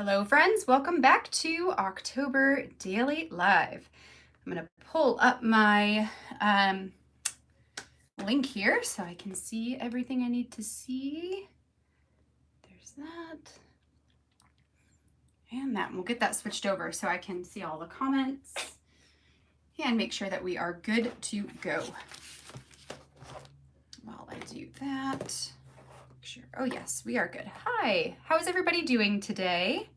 Hello friends, welcome back to October Daily Live. I'm going to pull up my link here so I can see everything I need to see. There's that. And that. We'll get that switched over so I can see all the comments and make sure that we are good to go. While I do that, sure. Oh yes, we are good. Hi, how is everybody doing today?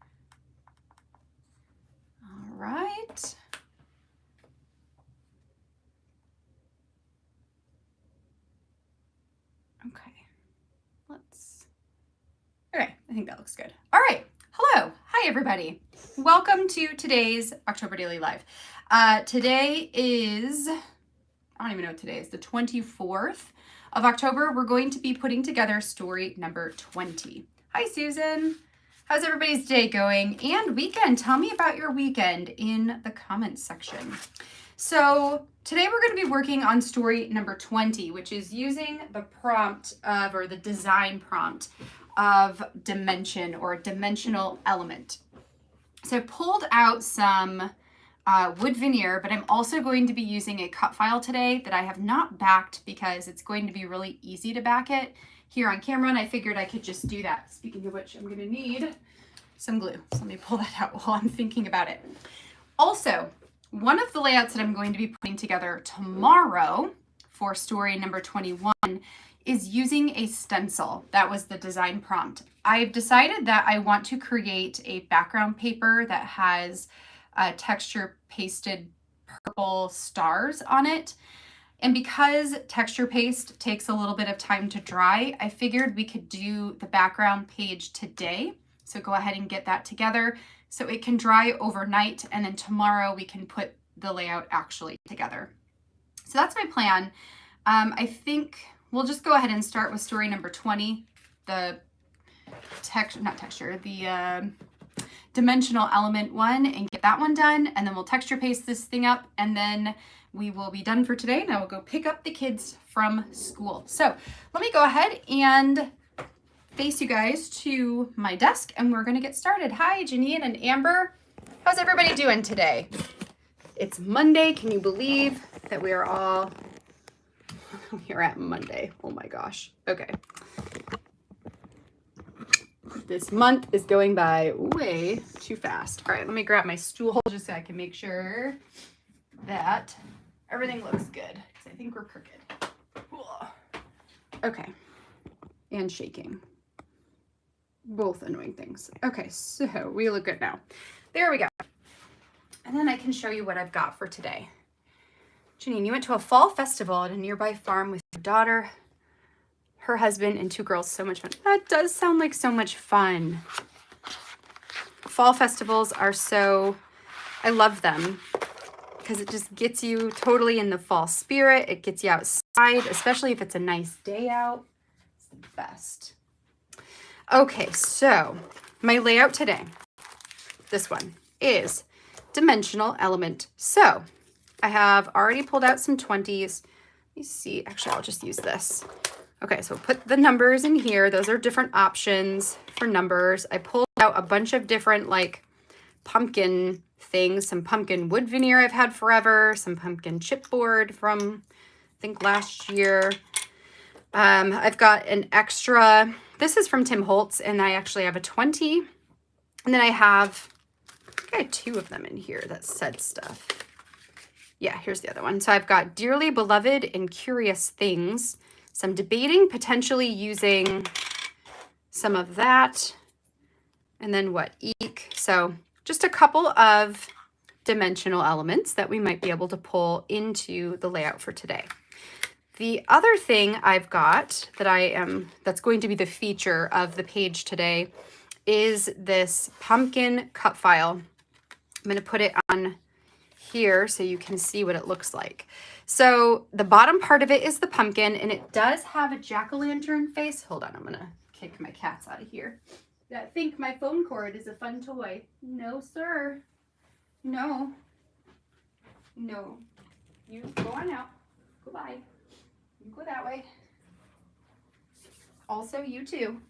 All right. Okay, okay, I think that looks good. All right, hello, hi everybody. Welcome to today's October Daily Live. Today is, I don't even know what today is, the 24th of October. We're going to be putting together story number 20. Hi Susan, how's everybody's day going and weekend? Tell me about your weekend in the comments section. So today we're going to be working on story number 20, which is using the prompt of, or the design prompt of dimension or dimensional element. So I pulled out some wood veneer, but I'm also going to be using a cut file today that I have not backed because it's going to be really easy to back it here on camera, and I figured I could just do that. Speaking of which, I'm going to need some glue. So let me pull that out while I'm thinking about it. Also, one of the layouts that I'm going to be putting together tomorrow for story number 21 is using a stencil. That was the design prompt. I've decided that I want to create a background paper that has texture pasted purple stars on it. And because texture paste takes a little bit of time to dry, I figured we could do the background page today. So go ahead and get that together so it can dry overnight, and then tomorrow we can put the layout actually together. So that's my plan. I think we'll just go ahead and start with story number 20, the dimensional element one, and get that one done, and then we'll texture paste this thing up, and then we will be done for today, and I will go pick up the kids from school. So let me go ahead and face you guys to my desk, and we're gonna get started. Hi, Janine and Amber. How's everybody doing today? It's Monday. Can you believe that we are all here at Monday? Oh my gosh. Okay. This month is going by way too fast. All right, let me grab my stool just so I can make sure that everything looks good, because I think we're crooked. Okay, and shaking. Both annoying things. Okay, so we look good now. There we go. And then I can show you what I've got for today. Janine, you went to a fall festival at a nearby farm with your daughter, her husband, and 2 girls. So much fun. That does sound like so much fun. Fall festivals are so, I love them because it just gets you totally in the fall spirit. It gets you outside, especially if it's a nice day out. It's the best. Okay, so my layout today, this one, is dimensional element. So I have already pulled out some 20s. Let me see. Actually, I'll just use this. Okay, so put the numbers in here. Those are different options for numbers. I pulled out a bunch of different like pumpkin things, some pumpkin wood veneer I've had forever, some pumpkin chipboard from I think last year. I've got an extra, this is from Tim Holtz, and I actually have a 20. And then I have 2 of them in here that said stuff. Yeah, here's the other one. So I've got dearly beloved and curious things. So I'm debating potentially using some of that. And then what? Eek. So just a couple of dimensional elements that we might be able to pull into the layout for today. The other thing I've got that that's going to be the feature of the page today is this pumpkin cut file. I'm going to put it on here so you can see what it looks like. So the bottom part of it is the pumpkin, and it does have a jack-o'-lantern face. Hold on, I'm going to kick my cats out of here. That think my phone cord is a fun toy. No, sir. No. No. You go on out. Goodbye. You go that way. Also, you too.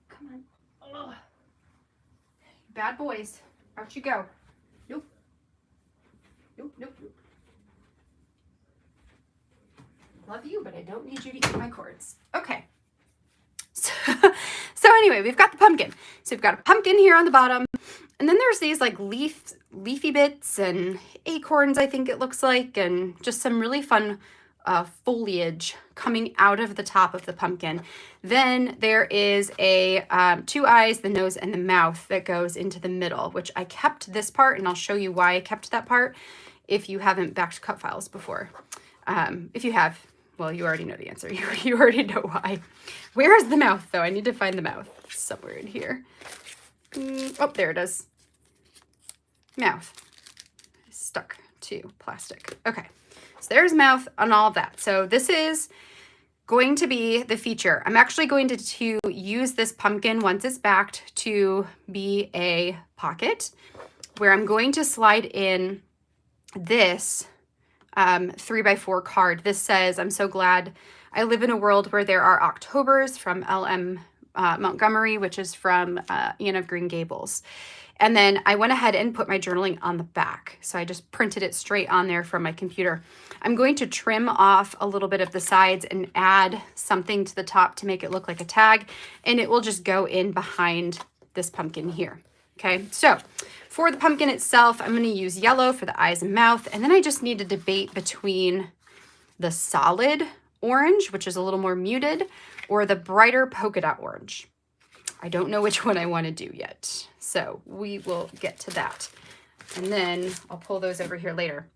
Come on. Ugh. bad boys. Out you go. Nope. Nope, nope, nope. Love you, but I don't need you to eat my cords. Okay. So anyway, we've got the pumpkin. So we've got a pumpkin here on the bottom. And then there's these like leafy bits and acorns, I think it looks like, and just some really fun foliage coming out of the top of the pumpkin. Then there is a 2 eyes, the nose, and the mouth that goes into the middle, which I kept this part, and I'll show you why I kept that part if you haven't backed cut files before. If you have, well, you already know the answer. You already know why. Where is the mouth, though? I need to find the mouth somewhere in here. Oh, there it is. Mouth. Stuck to plastic. Okay. So there's mouth and all of that. So this is going to be the feature. I'm actually going to use this pumpkin once it's backed to be a pocket where I'm going to slide in this 3x4 card. This says, "I'm so glad I live in a world where there are Octobers," from L.M. Montgomery, which is from Anne of Green Gables. And then I went ahead and put my journaling on the back. So I just printed it straight on there from my computer. I'm going to trim off a little bit of the sides and add something to the top to make it look like a tag. And it will just go in behind this pumpkin here. Okay, so for the pumpkin itself, I'm going to use yellow for the eyes and mouth. And then I just need to debate between the solid orange, which is a little more muted, or the brighter polka dot orange. I don't know which one I want to do yet. So we will get to that. And then I'll pull those over here later.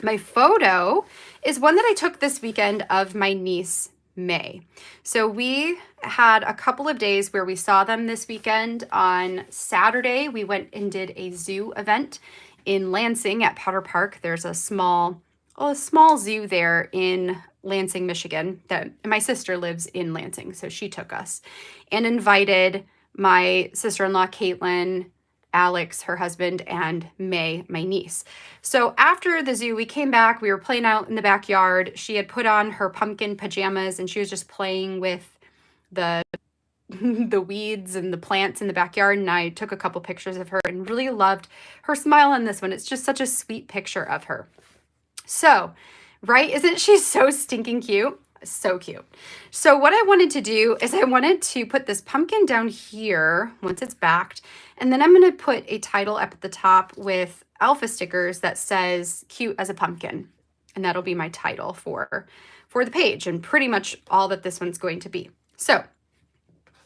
My photo is one that I took this weekend of my niece, May. So we had a couple of days where we saw them this weekend. On Saturday, we went and did a zoo event in Lansing at Powder Park. There's a small zoo there in Lansing, Michigan, that my sister lives in Lansing. So she took us and invited my sister-in-law, Caitlin, Alex, her husband, and May, my niece. So after the zoo, we came back, we were playing out in the backyard. She had put on her pumpkin pajamas and she was just playing with the weeds and the plants in the backyard. And I took a couple pictures of her and really loved her smile on this one. It's just such a sweet picture of her. So, right? Isn't she so stinking cute? So cute. So what I wanted to do is I wanted to put this pumpkin down here once it's backed. And then I'm going to put a title up at the top with alpha stickers that says "cute as a pumpkin." And that'll be my title for the page and pretty much all that this one's going to be. So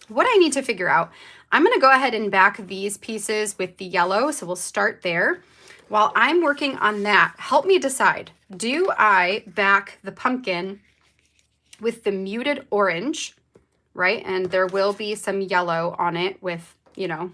what I need to figure out, I'm going to go ahead and back these pieces with the yellow. So we'll start there. While I'm working on that, help me decide, do I back the pumpkin with the muted orange, right? And there will be some yellow on it with, you know,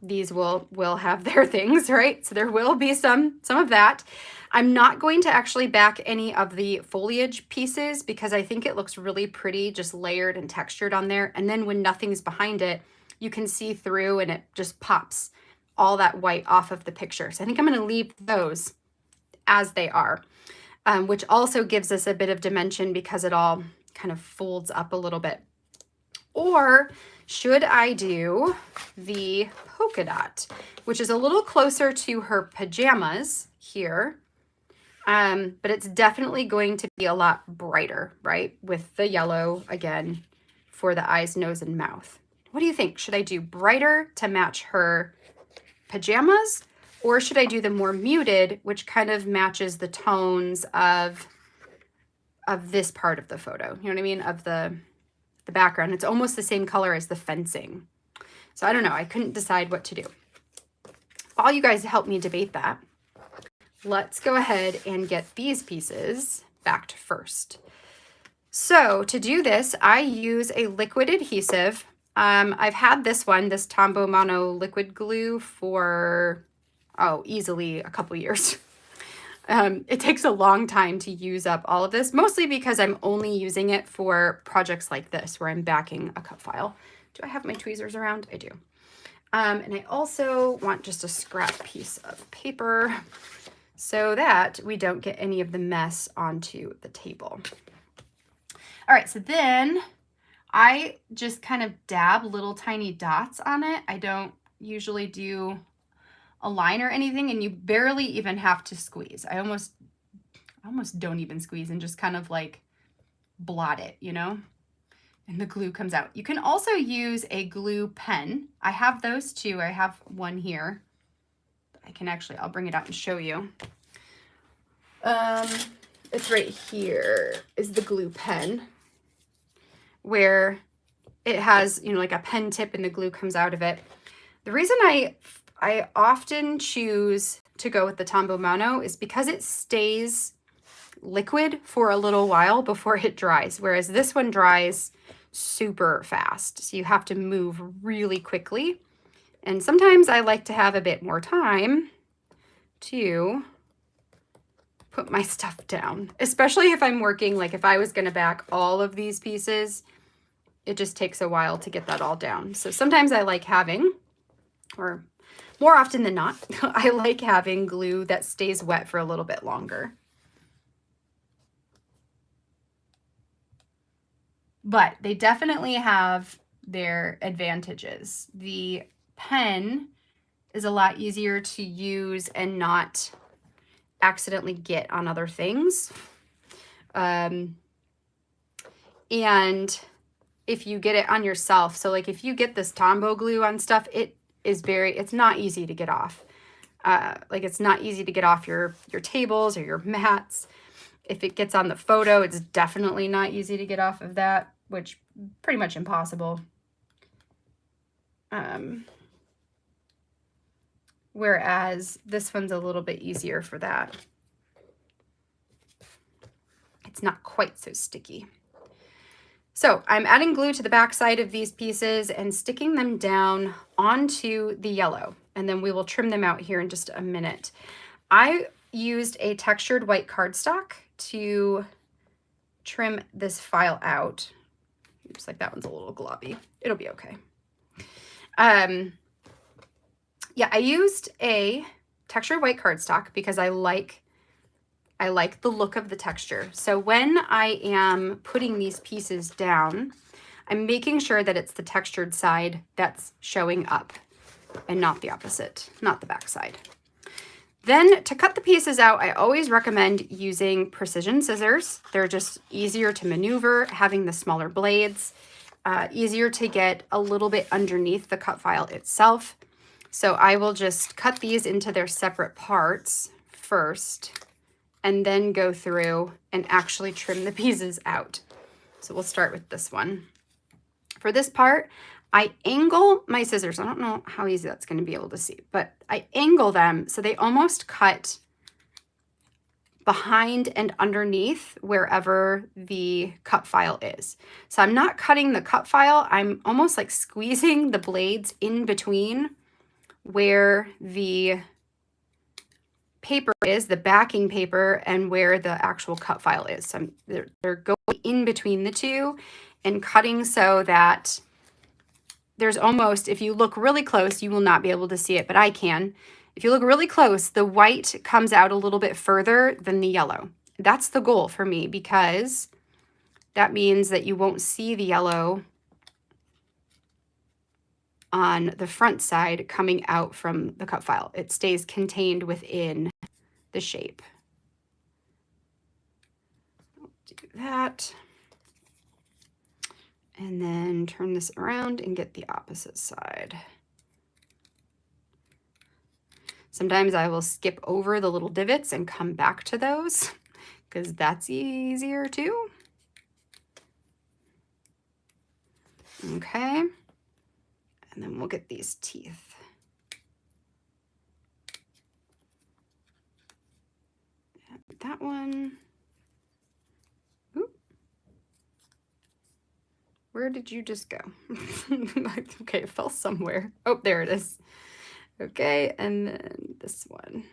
these will have their things, right? So there will be some of that. I'm not going to actually back any of the foliage pieces because I think it looks really pretty, just layered and textured on there. And then when nothing's behind it, you can see through and it just pops all that white off of the picture. So I think I'm going to leave those as they are. Which also gives us a bit of dimension because it all kind of folds up a little bit. Or should I do the polka dot, which is a little closer to her pajamas here, but it's definitely going to be a lot brighter, right? With the yellow, again, for the eyes, nose, and mouth. What do you think? Should I do brighter to match her pajamas? Or should I do the more muted, which kind of matches the tones of this part of the photo? You know what I mean? Of the background. It's almost the same color as the fencing. So I don't know. I couldn't decide what to do. All you guys help me debate that. Let's go ahead and get these pieces backed first. So to do this, I use a liquid adhesive. I've had this one, this Tombow Mono liquid glue for easily a couple years. It takes a long time to use up all of this, mostly because I'm only using it for projects like this where I'm backing a cut file. Do I have my tweezers around? I do. And I also want just a scrap piece of paper so that we don't get any of the mess onto the table. All right, so then I just kind of dab little tiny dots on it. I don't usually do a line or anything, and you barely even have to squeeze. I almost don't even squeeze and just kind of like blot it, you know, and the glue comes out. You can also use a glue pen. I have those too. I have one here. I'll bring it out and show you. It's right here is the glue pen, where it has, you know, like a pen tip and the glue comes out of it. The reason I often choose to go with the Tombow Mono is because it stays liquid for a little while before it dries, whereas this one dries super fast. So you have to move really quickly. And sometimes I like to have a bit more time to put my stuff down, especially if I'm working, like if I was going to back all of these pieces, it just takes a while to get that all down. So sometimes I like having, or more often than not, I like having glue that stays wet for a little bit longer. But they definitely have their advantages. The pen is a lot easier to use and not accidentally get on other things. And if you get it on yourself, so like if you get this Tombow glue on stuff, it's not easy to get off. Like it's not easy to get off your tables or your mats. If it gets on the photo, it's definitely not easy to get off of that, which pretty much impossible. Whereas this one's a little bit easier for that. It's not quite so sticky. So I'm adding glue to the back side of these pieces and sticking them down onto the yellow, and then we will trim them out here in just a minute. I used a textured white cardstock to trim this file out. Looks like that one's a little globby. It'll be okay. Yeah, I used a textured white cardstock because I like the look of the texture. So when I am putting these pieces down, I'm making sure that it's the textured side that's showing up and not the opposite, not the back side. Then to cut the pieces out, I always recommend using precision scissors. They're just easier to maneuver, having the smaller blades, easier to get a little bit underneath the cut file itself. So I will just cut these into their separate parts first, and then go through and actually trim the pieces out. So we'll start with this one. For this part, I angle my scissors. I don't know how easy that's going to be able to see, but I angle them so they almost cut behind and underneath wherever the cut file is. So I'm not cutting the cut file. I'm almost like squeezing the blades in between where the paper is, the backing paper, and where the actual cut file is. So they're going in between the two and cutting so that there's almost, if you look really close, you will not be able to see it, but I can. If you look really close, the white comes out a little bit further than the yellow. That's the goal for me, because that means that you won't see the yellow on the front side coming out from the cut file. It stays contained within the shape. I'll do that. And then turn this around and get the opposite side. Sometimes I will skip over the little divots and come back to those because that's easier too. Okay. And then we'll get these teeth. That one. Oop. Where did you just go? Okay, it fell somewhere. Oh, there it is. Okay, and then this one.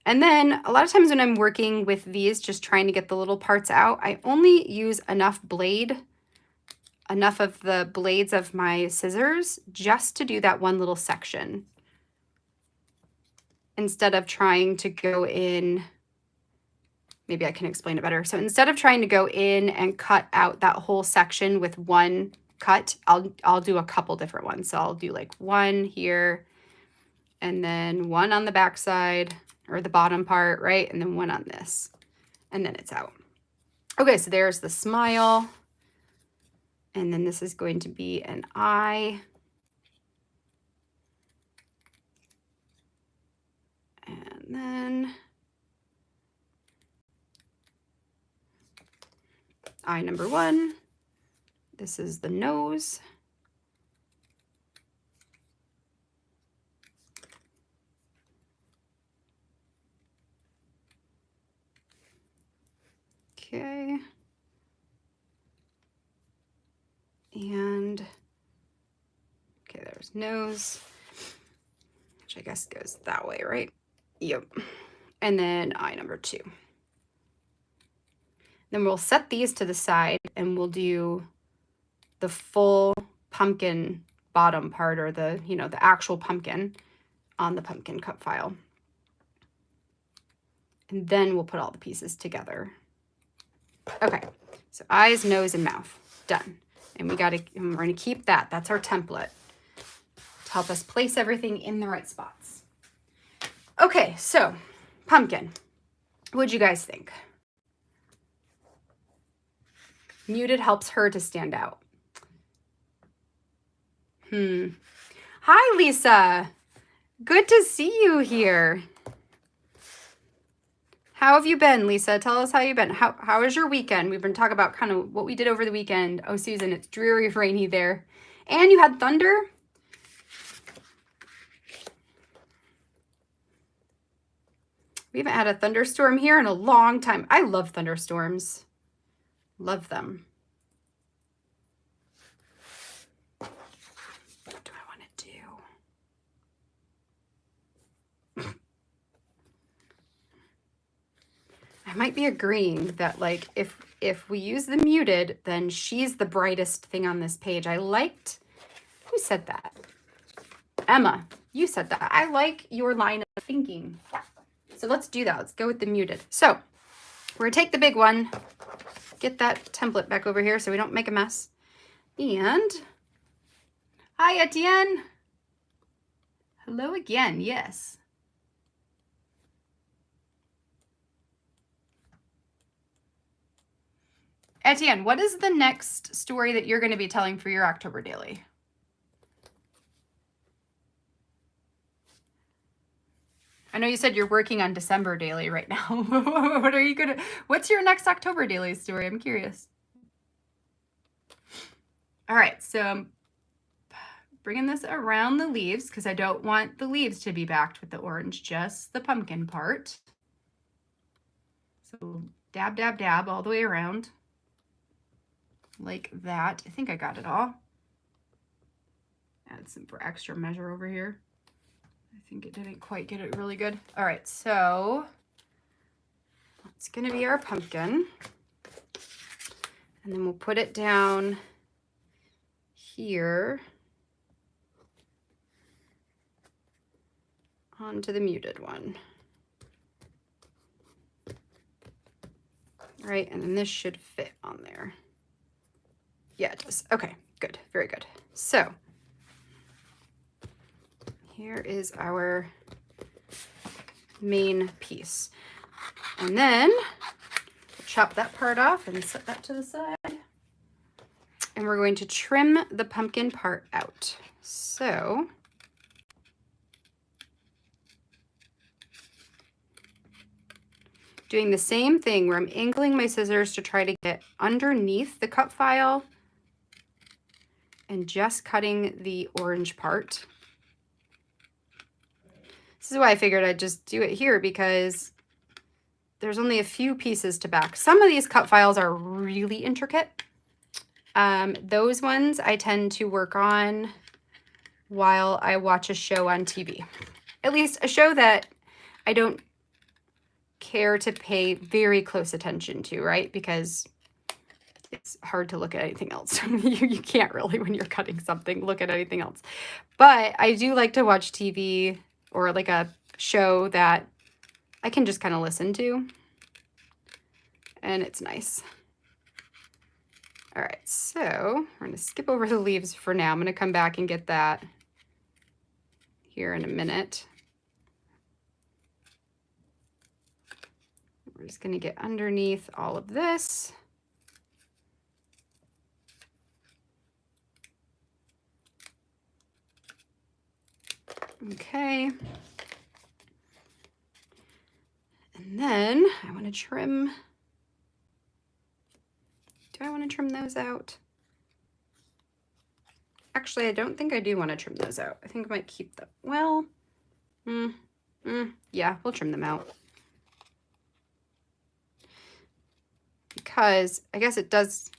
And then a lot of times when I'm working with these, just trying to get the little parts out, I only use enough of the blades of my scissors just to do that one little section, instead of trying to go in. Maybe I can explain it better. So instead of trying to go in and cut out that whole section with one cut, I'll do a couple different ones. So I'll do like one here and then one on the back side or the bottom part, right? And then one on this, and then it's out. Okay, so there's the smile. And then this is going to be an eye. And then eye number one. This is the nose. Okay. And okay, there's nose, which I guess goes that way, right? Yep. And then eye number two. Then we'll set these to the side and we'll do the full pumpkin bottom part, or the, you know, the actual pumpkin on the pumpkin cut file. And then we'll put all the pieces together. Okay, so eyes, nose, and mouth, done. And we're gonna keep that. That's our template to help us place everything in the right spots. Okay, so pumpkin. What'd you guys think? Muted helps her to stand out. Hi, Lisa. Good to see you here. How have you been, Lisa? Tell us how you've been. How was your weekend? We've been talking about kind of what we did over the weekend. Oh, Susan, it's dreary, rainy there. And you had thunder? We haven't had a thunderstorm here in a long time. I love thunderstorms. Love them. What do I want to do? I might be agreeing that, like, if we use the muted, then she's the brightest thing on this page. I liked, who said that? Emma, you said that. I like your line of thinking. So let's do that. Let's go with the muted. So we're gonna take the big one, get that template back over here so we don't make a mess. And hi, Etienne. Hello again. Yes. Etienne, what is the next story that you're going to be telling for your October daily? I know you said you're working on December daily right now. What are you gonna? What's your next October daily story? I'm curious. All right, so I'm bringing this around the leaves because I don't want the leaves to be backed with the orange, just the pumpkin part. So dab, dab, dab all the way around like that. I think I got it all. Add some for extra measure over here. I think it didn't quite get it really good. All right, so it's gonna be our pumpkin. And then we'll put it down here onto the muted one. All right, and then this should fit on there. Yeah, it does. Okay, good, very good. So here is our main piece. And then we'll chop that part off and set that to the side. And we're going to trim the pumpkin part out. So doing the same thing where I'm angling my scissors to try to get underneath the cut file and just cutting the orange part. This is why I figured I'd just do it here because there's only a few pieces to back. Some of these cut files are really intricate. Those ones I tend to work on while I watch a show on TV. At least a show that I don't care to pay very close attention to, right? Because it's hard to look at anything else. You can't really, when you're cutting something, look at anything else. But I do like to watch TV or like a show that I can just kind of listen to. And it's nice. All right, so we're gonna skip over the leaves for now. I'm gonna come back and get that here in a minute. We're just gonna get underneath all of this. Okay. And then I want to trim. Do I want to trim those out? Actually, I don't think I do want to trim those out. I think I might keep them. Well, yeah, we'll trim them out. Because I guess it does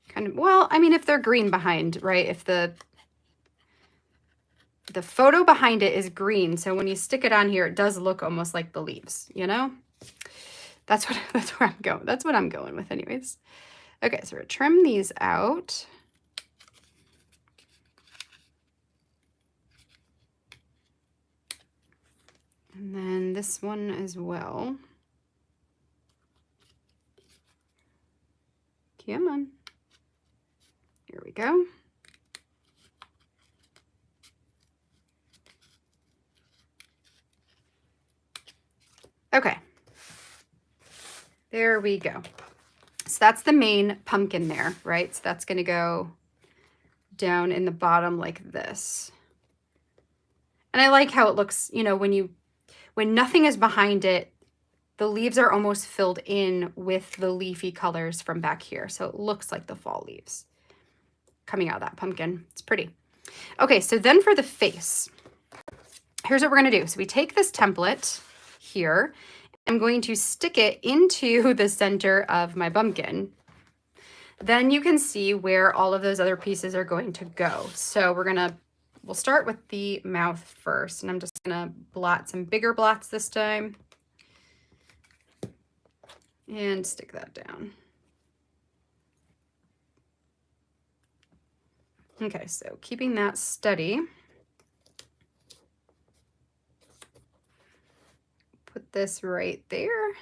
kind of, well, I mean, if they're green behind, right? If the photo behind it is green, so when you stick it on here, it does look almost like the leaves, you know? That's where I'm going. That's what I'm going with anyways. Okay, so we're gonna trim these out. And then this one as well. Come on. Here we go. Okay. There we go. So that's the main pumpkin there, right? So that's going to go down in the bottom like this. And I like how it looks, you know, when nothing is behind it, the leaves are almost filled in with the leafy colors from back here. So it looks like the fall leaves coming out of that pumpkin. It's pretty. Okay, so then for the face, here's what we're going to do. So we take this template here. I'm going to stick it into the center of my pumpkin. Then you can see where all of those other pieces are going to go. So we'll start with the mouth first, and I'm just gonna blot some bigger blots this time and stick that down. Okay, so keeping that steady. Put this right there.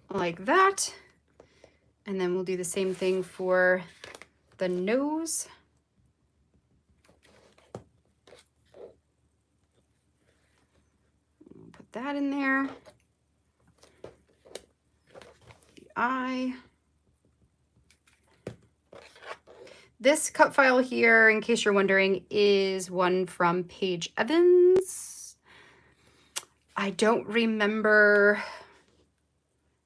Like that. And then we'll do the same thing for the nose. Put that in there. The eye. This cut file here, in case you're wondering, is one from Paige Evans. I don't remember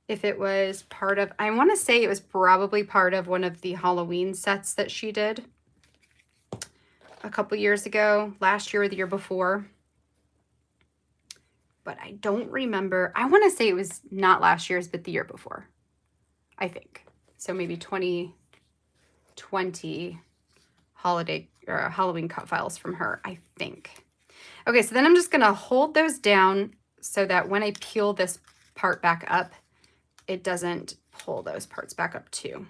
if it was part of, I want to say it was probably part of one of the Halloween sets that she did a couple years ago, last year or the year before. But I don't remember. I want to say it was not last year's, but the year before, I think. So maybe 2020 holiday or Halloween cut files from her, I think. Okay, so then I'm just going to hold those down so that when I peel this part back up, it doesn't pull those parts back up too,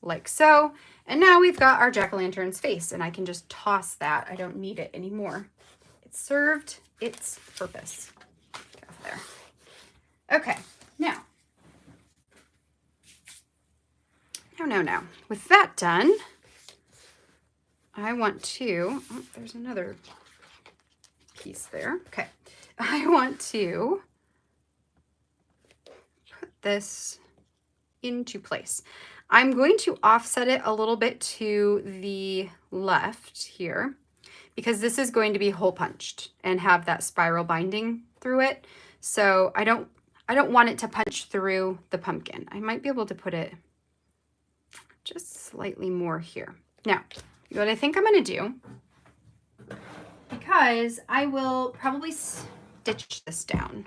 like so. And now we've got our jack-o'-lantern's face, and I can just toss that. I don't need it anymore. It served its purpose. Get off there. Okay, now. With that done, I want to, oh, there's another piece there. Okay, I want to put this into place. I'm going to offset it a little bit to the left here because this is going to be hole punched and have that spiral binding through it. So I don't want it to punch through the pumpkin. I might be able to put it just slightly more here. Now, what I think I'm going to do, because I will probably stitch this down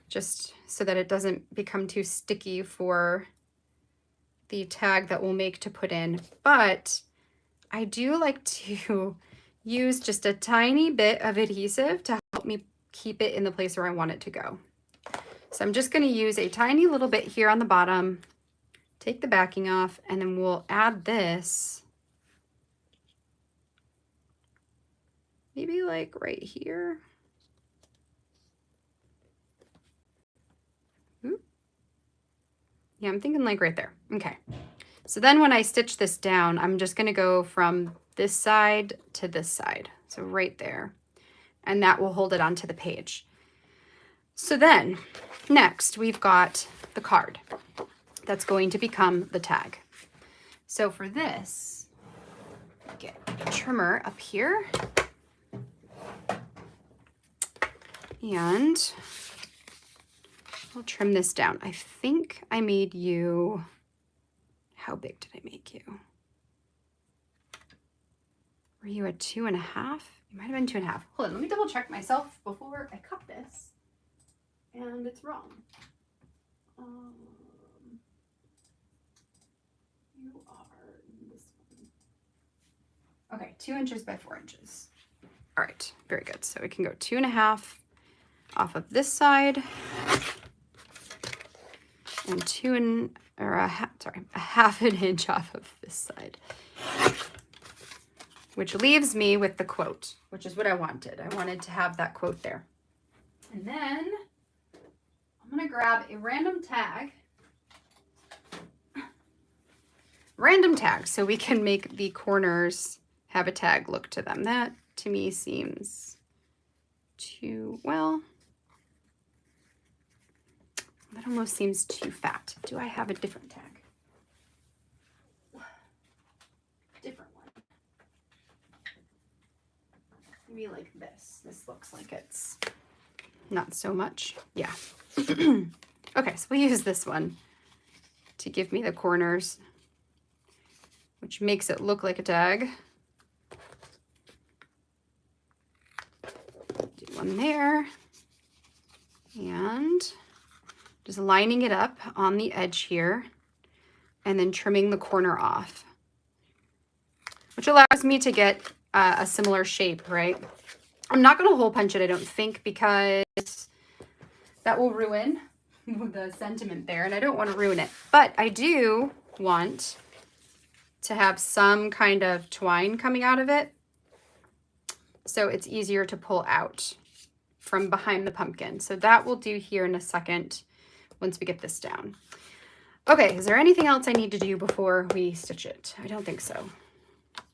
just so that it doesn't become too sticky for the tag that we'll make to put in. But I do like to use just a tiny bit of adhesive to help me keep it in the place where I want it to go. So I'm just going to use a tiny little bit here on the bottom, take the backing off, and then we'll add this maybe like right here. Oop. Yeah, I'm thinking like right there. Okay. So then when I stitch this down, I'm just going to go from this side to this side. So right there. And that will hold it onto the page. So then next we've got the card that's going to become the tag. So for this, get a trimmer up here. And I'll trim this down. I think I made you, how big did I make you? Were you a 2.5? You might have been 2.5. Hold on, let me double check myself before I cut this. And it's wrong. You are this one. Okay, 2 inches by 4 inches. All right, very good. So we can go 2.5 off of this side. And a half an inch off of this side, which leaves me with the quote, which is what I wanted. I wanted to have that quote there. And then I'm going to grab a random tag so we can make the corners have a tag look to them. That to me seems too, well, that almost seems too fat. Do I have a different tag? Different one. Maybe like this. This looks like it's not so much. Yeah. Okay, so we'll use this one to give me the corners, which makes it look like a tag. Do one there. And just lining it up on the edge here and then trimming the corner off, which allows me to get a similar shape, right? I'm not going to hole punch it, I don't think, because that will ruin the sentiment there, and I don't want to ruin it. But I do want to have some kind of twine coming out of it, so it's easier to pull out from behind the pumpkin. So that we'll do here in a second once we get this down. Okay, is there anything else I need to do before we stitch it? I don't think so.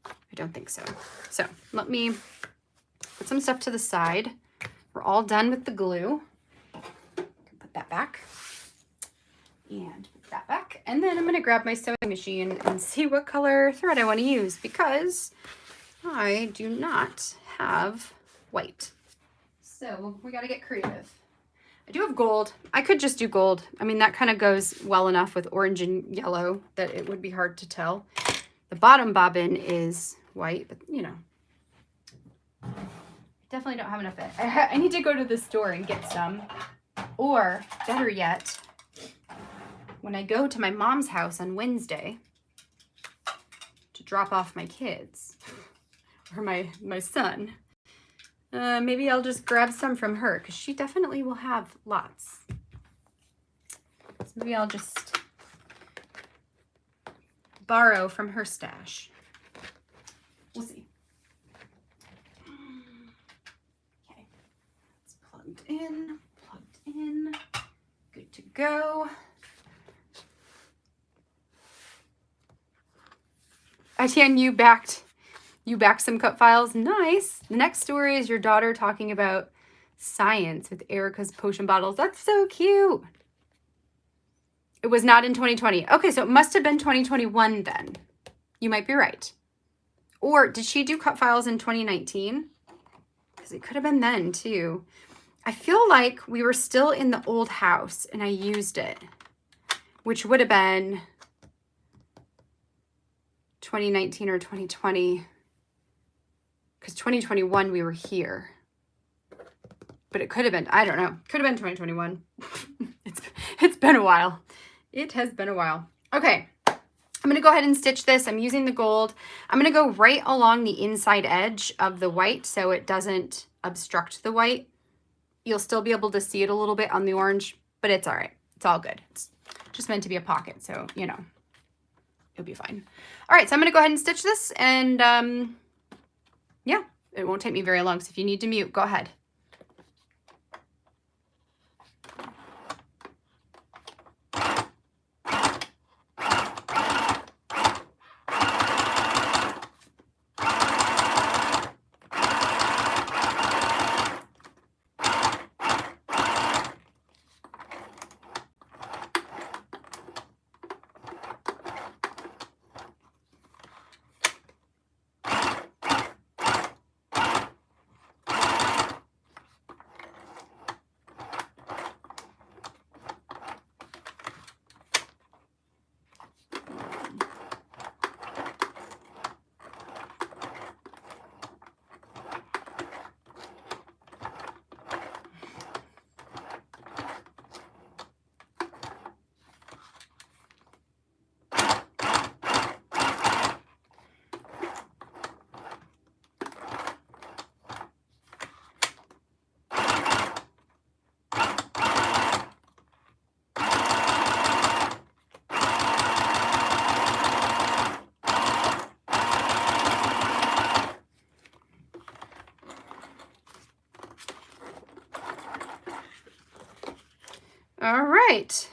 I don't think so. So let me put some stuff to the side. We're all done with the glue. Put that back and put that back. And then I'm going to grab my sewing machine and see what color thread I want to use, because I do not have white. So we got to get creative. I do have gold. I could just do gold. I mean, that kind of goes well enough with orange and yellow that it would be hard to tell. The bottom bobbin is white, but you know, definitely don't have enough of it. I need to go to the store and get some, or better yet, when I go to my mom's house on Wednesday to drop off my kids, or my son, maybe I'll just grab some from her, because she definitely will have lots. So maybe I'll just borrow from her stash. We'll see. Okay, it's plugged in, good to go. Etienne, you backed some cut files. Nice. The next story is your daughter talking about science with Erica's potion bottles. That's so cute. It was not in 2020. Okay, so it must have been 2021 then. You might be right. Or did she do cut files in 2019? Because it could have been then too. I feel like we were still in the old house and I used it, which would have been 2019 or 2020. Because 2021 we were here. But it could have been, I don't know. Could have been 2021. It's been a while. It has been a while. Okay. I'm going to go ahead and stitch this. I'm using the gold. I'm going to go right along the inside edge of the white so it doesn't obstruct the white. You'll still be able to see it a little bit on the orange, but it's all right. It's all good. It's just meant to be a pocket, so, you know, it'll be fine. All right, so I'm going to go ahead and stitch this, and yeah, it won't take me very long, so if you need to mute, go ahead. All right.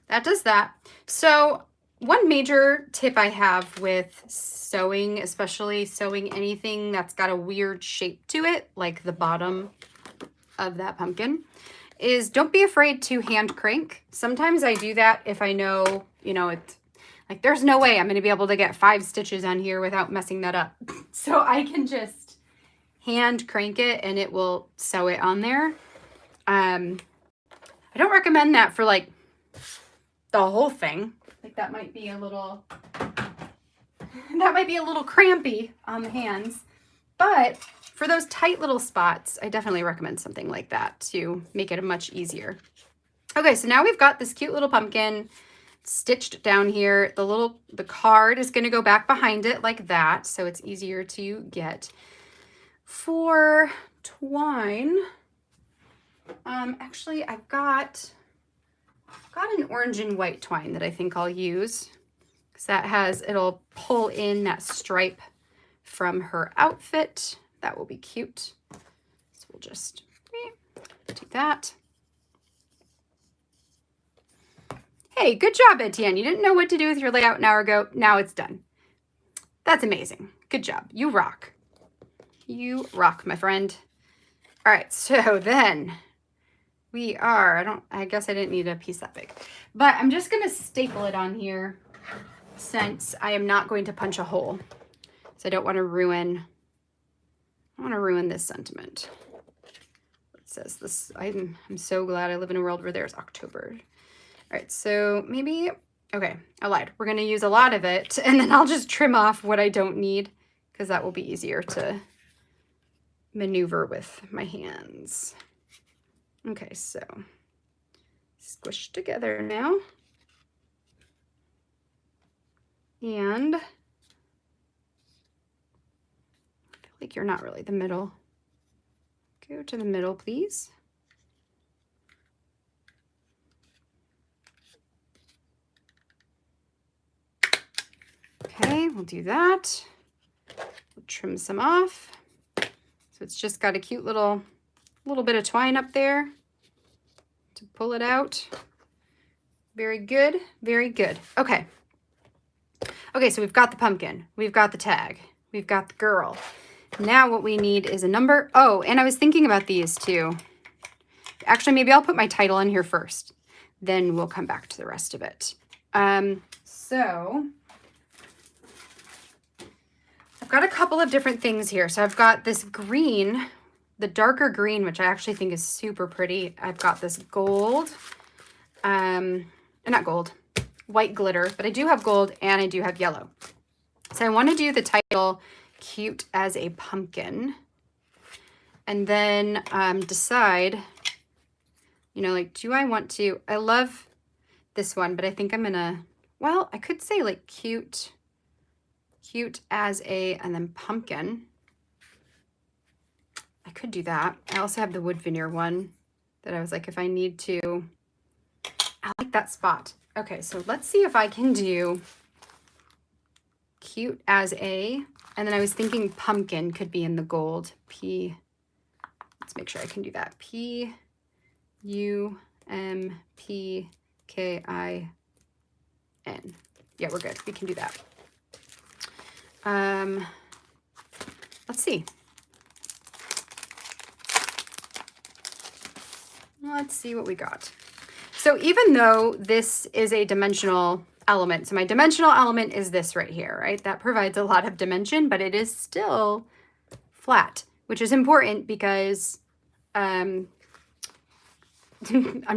That does that. So one major tip I have with sewing, especially sewing anything that's got a weird shape to it, like the bottom of that pumpkin, is don't be afraid to hand crank. Sometimes I do that if I know, you know, it's like there's no way I'm going to be able to get 5 stitches on here without messing that up. So I can just hand crank it and it will sew it on there. I don't recommend that for like the whole thing. Like that might be a little crampy on the hands. But for those tight little spots, I definitely recommend something like that to make it much easier. Okay, so now we've got this cute little pumpkin stitched down here. The card is going to go back behind it like that, so it's easier to get. For twine, actually I've got an orange and white twine that I think I'll use, because it'll pull in that stripe from her outfit. That will be cute. So we'll just do that. Hey, good job, Etienne. You didn't know what to do with your layout an hour ago. Now it's done. That's amazing. Good job. You rock. You rock, my friend. All right, so then I guess I didn't need a piece that big, but I'm just going to staple it on here since I am not going to punch a hole. So I don't want to ruin this sentiment. It says this, I'm so glad I live in a world where there's October. All right, so maybe, okay, I lied. We're going to use a lot of it, and then I'll just trim off what I don't need, because that will be easier to maneuver with my hands. Okay, so squish together now. And I feel like you're not really the middle. Go to the middle, please. Okay, we'll do that. We'll trim some off. So it's just got a cute little bit of twine up there to pull it out. Very good, very good. Okay. Okay, so we've got the pumpkin, we've got the tag, we've got the girl. Now what we need is a number. Oh, and I was thinking about these too. Actually, maybe I'll put my title in here first, then we'll come back to the rest of it. So I've got a couple of different things here. So I've got this green, the darker green, which I actually think is super pretty. I've got this gold, not gold, white glitter, but I do have gold and I do have yellow. So I want to do the title Cute as a Pumpkin, and then decide, you know, like, do I want to, I love this one, but I think I'm gonna, well, I could say like cute as a, and then pumpkin. I could do that. I also have the wood veneer one that I was like, if I need to, I like that spot. Okay, so let's see if I can do cute as a, and then I was thinking pumpkin could be in the gold. Let's make sure I can do that. P-U-M-P-K-I-N. Yeah, we're good. We can do that. Let's see. Let's see what we got. So even though this is a dimensional element, so my dimensional element is this right here, right? That provides a lot of dimension, but it is still flat, which is important because I'm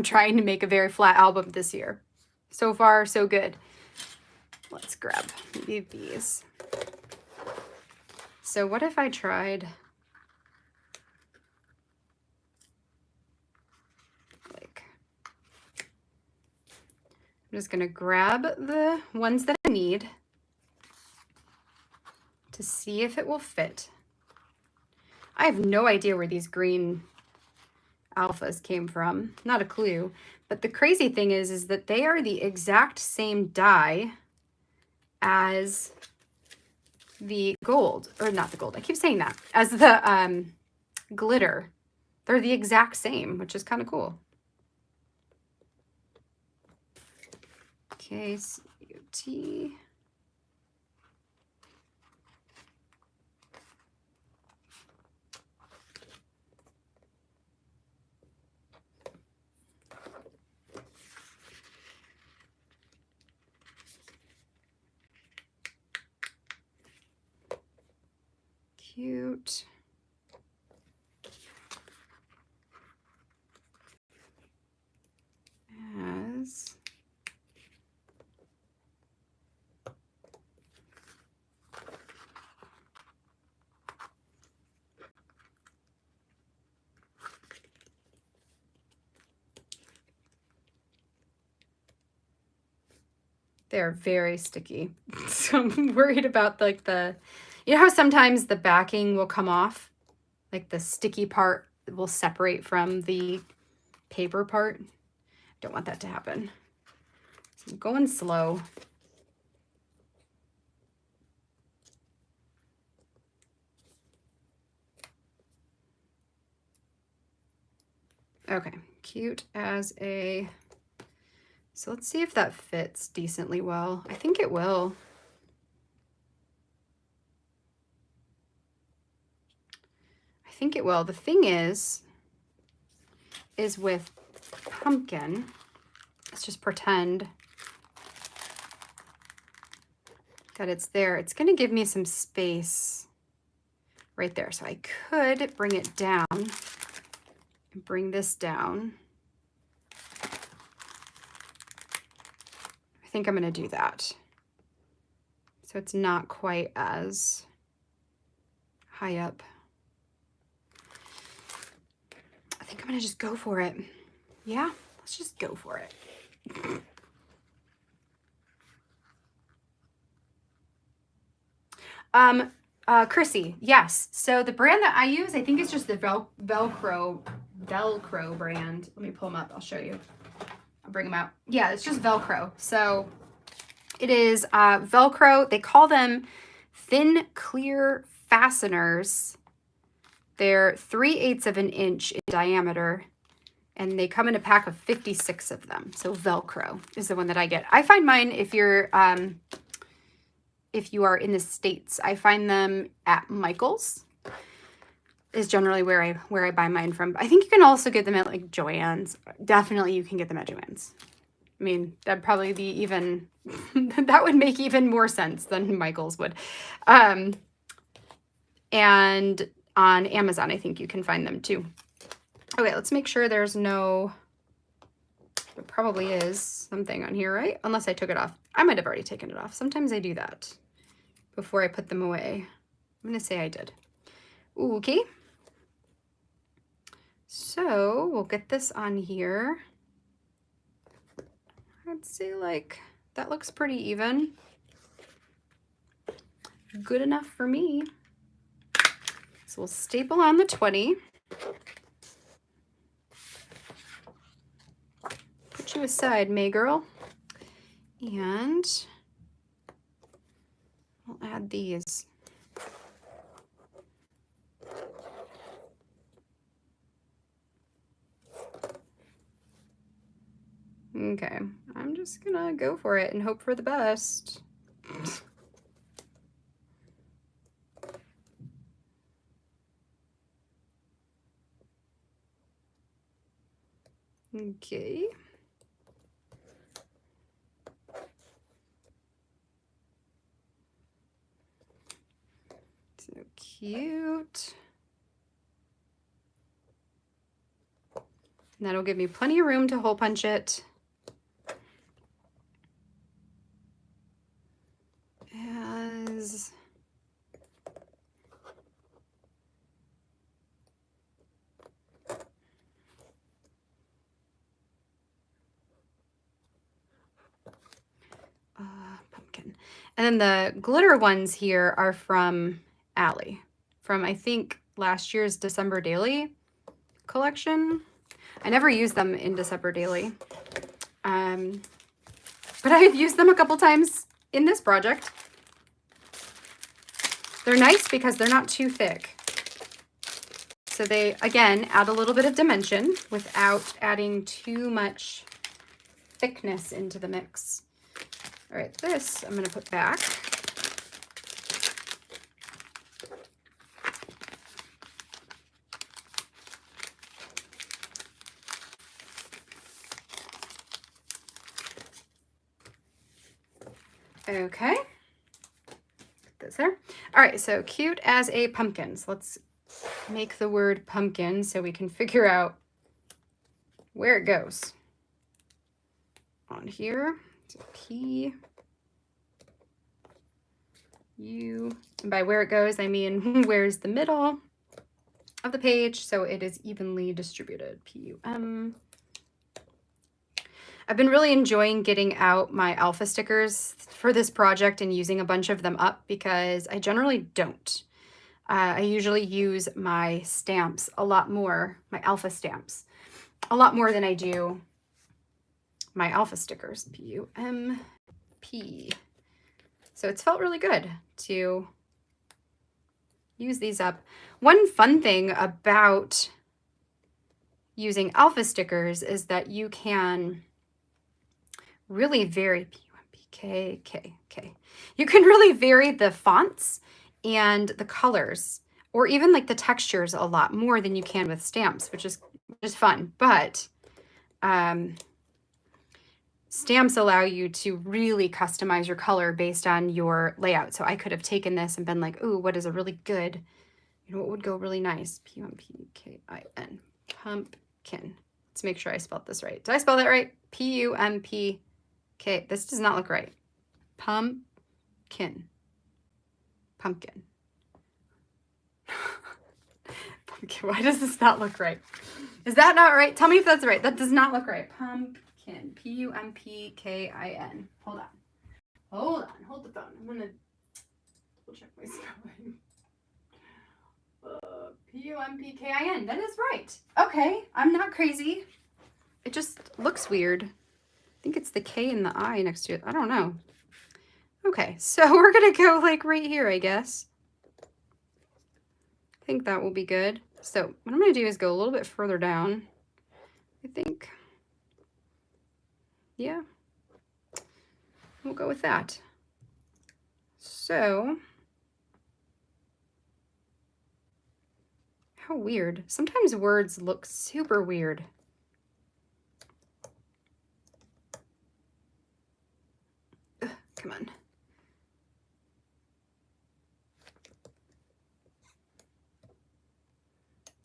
trying to make a very flat album this year. So far, so good. Let's grab maybe these. So what if I tried, like, I'm just gonna grab the ones that I need to see if it will fit. I have no idea where these green alphas came from, not a clue. But the crazy thing is that they are the exact same dye as the gold, or not the gold, I keep saying that, as the glitter. They're the exact same, which is kind of cool. K-C-U-T. Cute. As they're very sticky. So I'm worried about like you know how sometimes the backing will come off? Like the sticky part will separate from the paper part. Don't want that to happen. So I'm going slow. Okay, cute as a... So let's see if that fits decently well. I think it will. I think it will. The thing is with pumpkin, let's just pretend that it's there. It's going to give me some space right there. So I could bring it down and bring this down. I think I'm going to do that. So it's not quite as high up. I think I'm going to just go for it. Yeah, let's just go for it. Chrissy, yes. So the brand that I use, I think it's just the Velcro brand. Let me pull them up. I'll show you. I'll bring them out. Yeah, it's just Velcro. So it is Velcro. They call them thin clear fasteners. They're 3/8 of an inch in diameter, and they come in a pack of 56 of them. So Velcro is the one that I get. I find mine if you are in the States, I find them at Michael's is generally where I buy mine from. I think you can also get them at like Joann's. Definitely you can get them at Joann's. I mean, that'd probably be even, that would make even more sense than Michael's would. And on Amazon, I think you can find them too. Okay, let's make sure there's no, there probably is something on here, right? Unless I took it off. I might have already taken it off. Sometimes I do that before I put them away. I'm gonna say I did. Ooh, okay. So we'll get this on here. I'd say like, that looks pretty even. Good enough for me. So we'll staple on the 20. Put you aside, May girl. And we'll add these. Okay, I'm just gonna go for it and hope for the best. Okay. So cute. And that'll give me plenty of room to hole punch it. As pumpkin. And then the glitter ones here are from Allie, from I think last year's December Daily collection. I never used them in December Daily, but I've used them a couple times in this project. They're nice because they're not too thick. So they, again, add a little bit of dimension without adding too much thickness into the mix. All right, this I'm going to put back. Okay. Put this there. All right, so cute as a pumpkin. So let's make the word pumpkin so we can figure out where it goes. On here, it's a P, U, and by where it goes, I mean where's the middle of the page, so it is evenly distributed. P-U-M. I've been really enjoying getting out my alpha stickers for this project and using a bunch of them up because I generally don't. I usually use my stamps a lot more, my alpha stamps, a lot more than I do my alpha stickers. P-U-M-P. So it's felt really good to use these up. One fun thing about using alpha stickers is that you can really vary P-U-M-P-K-K-K. You can really vary the fonts and the colors, or even like the textures a lot more than you can with stamps, which is fun. But stamps allow you to really customize your color based on your layout. So I could have taken this and been like, ooh, what is a really good, you know, what would go really nice? P-U-M-P-K-I-N, pumpkin. Let's make sure I spelled this right. Did I spell that right? P-U-M-P-K. This does not look right. Pumpkin. Pumpkin. Pumpkin. Why does this not look right? Is that not right? Tell me if that's right. That does not look right. Pumpkin. P-U-M-P-K-I-N. Hold on. Hold on. Hold the phone. I'm going to double check my spelling. P-U-M-P-K-I-N. That is right. Okay. I'm not crazy. It just looks weird. I think it's the K and the I next to it. I don't know. Okay. So we're going to go like right here, I guess. I think that will be good. So what I'm going to do is go a little bit further down, I think. Yeah, we'll go with that. So, how weird. Sometimes words look super weird. Ugh, come on.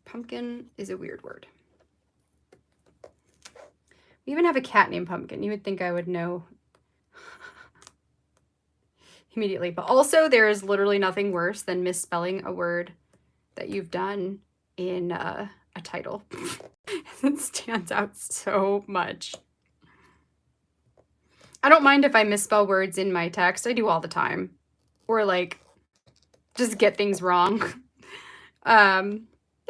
Pumpkin is a weird word. We even have a cat named Pumpkin. You would think I would know immediately. But also, there is literally nothing worse than misspelling a word that you've done in a title. It stands out so much. I don't mind if I misspell words in my text. I do all the time. Or like, just get things wrong. And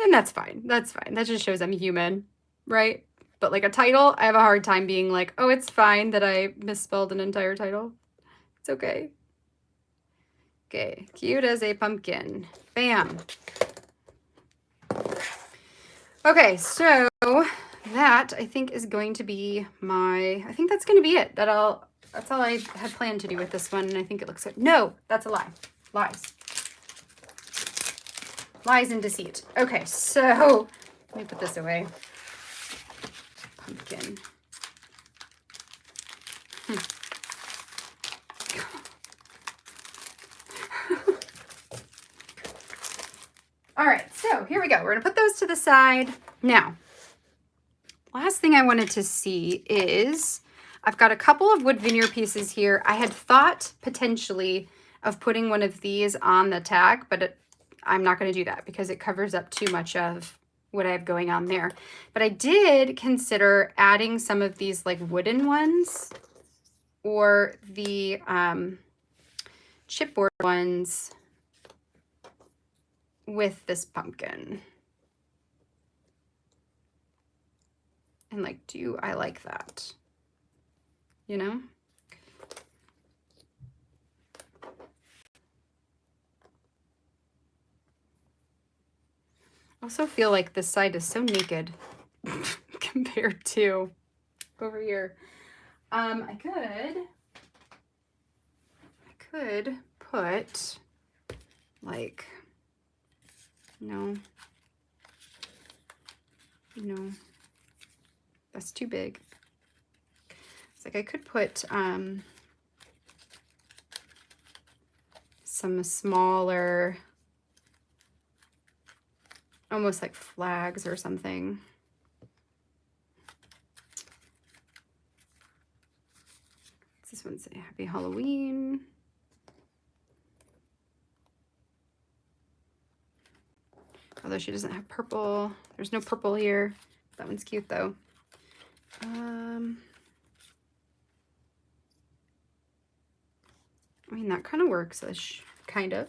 that's fine. That's fine. That just shows I'm human, right? But like a title, I have a hard time being like, oh, it's fine that I misspelled an entire title. It's okay. Okay, cute as a pumpkin. Bam. Okay, so that I think is going to be I think that's going to be it. That's all I had planned to do with this one, and I think it looks good. No, that's a lie. Lies. Lies and deceit. Okay, so let me put this away. Pumpkin. All right, so here we go. We're gonna put those to the side. Now, last thing I wanted to see is I've got a couple of wood veneer pieces here. I had thought potentially of putting one of these on the tag, but I'm not gonna do that because it covers up too much of what I have going on there. But I did consider adding some of these like wooden ones or the chipboard ones with this pumpkin. And like, do I like that? You know? I also feel like this side is so naked compared to over here. I could could put like, no, that's too big. It's like I could put some smaller, almost like flags or something. What's this one say? Happy Halloween. Although she doesn't have purple. There's no purple here. That one's cute though. I mean, that kind of works-ish. Kind of.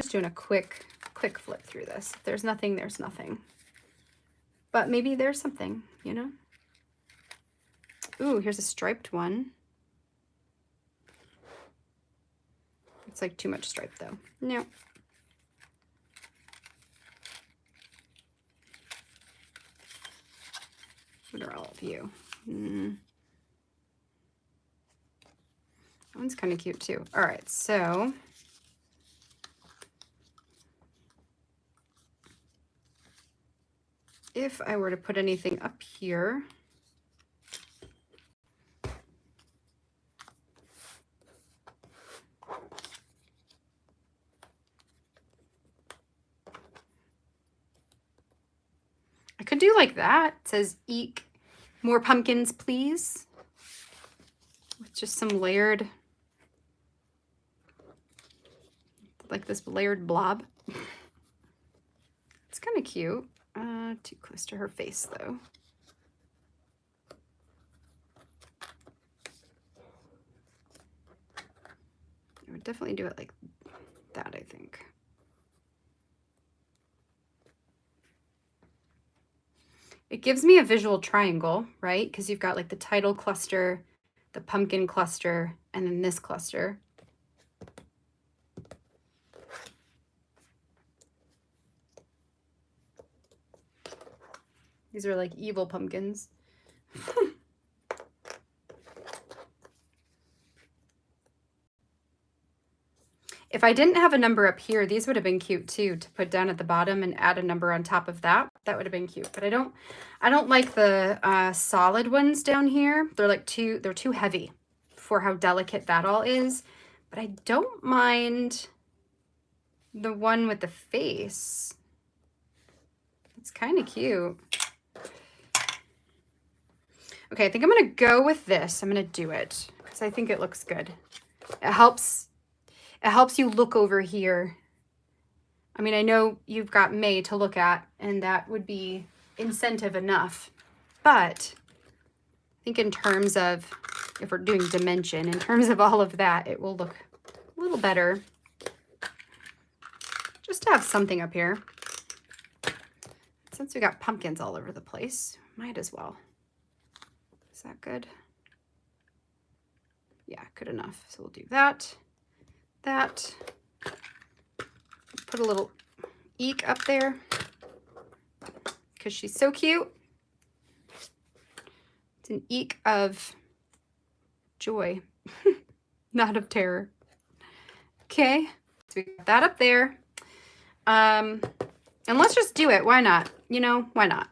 Just doing a quick flip through this. If there's nothing, there's nothing. But maybe there's something, you know? Ooh, here's a striped one. It's like too much stripe though. No. What are all of you? That one's kind of cute too. All right, so if I were to put anything up here, I could do like that. It says, "Eek, more pumpkins, please." With just some layered, like this layered blob. It's kind of cute. Too close to her face though. I would definitely do it like that, I think. It gives me a visual triangle, right? Because you've got like the title cluster, the pumpkin cluster, and then this cluster. These are like evil pumpkins. If I didn't have a number up here, these would have been cute too, to put down at the bottom and add a number on top of that. That would have been cute. But I don't like the solid ones down here. They're too heavy for how delicate that all is. But I don't mind the one with the face. It's kind of cute. Okay, I think I'm gonna go with this. I'm gonna do it because I think it looks good. It helps you look over here. I mean, I know you've got May to look at, and that would be incentive enough. But I think in terms of, if we're doing dimension, in terms of all of that, it will look a little better. Just to have something up here. Since we got pumpkins all over the place, might as well. Is that good? Yeah, good enough. So we'll do that. Put a little eek up there because she's so cute. It's an eek of joy, not of terror. Okay, so we got that up there. And let's just do it. Why not? You know, why not?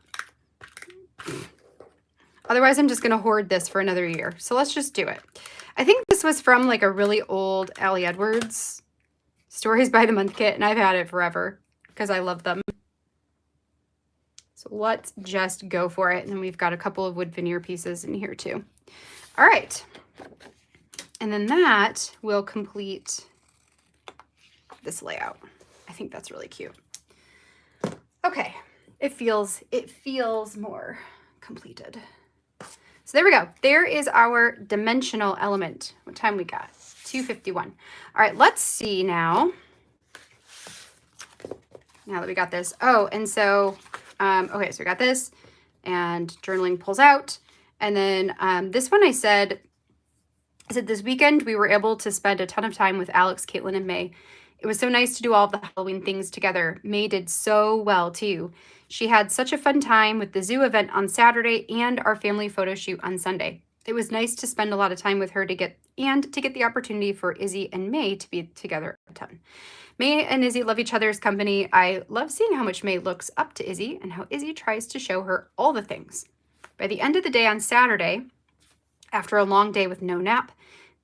Otherwise, I'm just going to hoard this for another year. So let's just do it. I think this was from like a really old Allie Edwards Stories by the Month kit, and I've had it forever because I love them. So let's just go for it. And then we've got a couple of wood veneer pieces in here too. All right. And then that will complete this layout. I think that's really cute. Okay. It feels more completed. So there we go. There is our dimensional element. What time we got? 2:51. All right, let's see now. Now that we got this. Oh, and so, okay, so we got this and journaling pulls out. And then this one I said this weekend we were able to spend a ton of time with Alex, Caitlin, and May It was so nice to do all the Halloween things together. May did so well too. She had such a fun time with the zoo event on Saturday and our family photo shoot on Sunday. It was nice to spend a lot of time with her to get the opportunity for Izzy and May to be together a ton. May and Izzy love each other's company. I love seeing how much May looks up to Izzy and how Izzy tries to show her all the things. By the end of the day on Saturday, after a long day with no nap,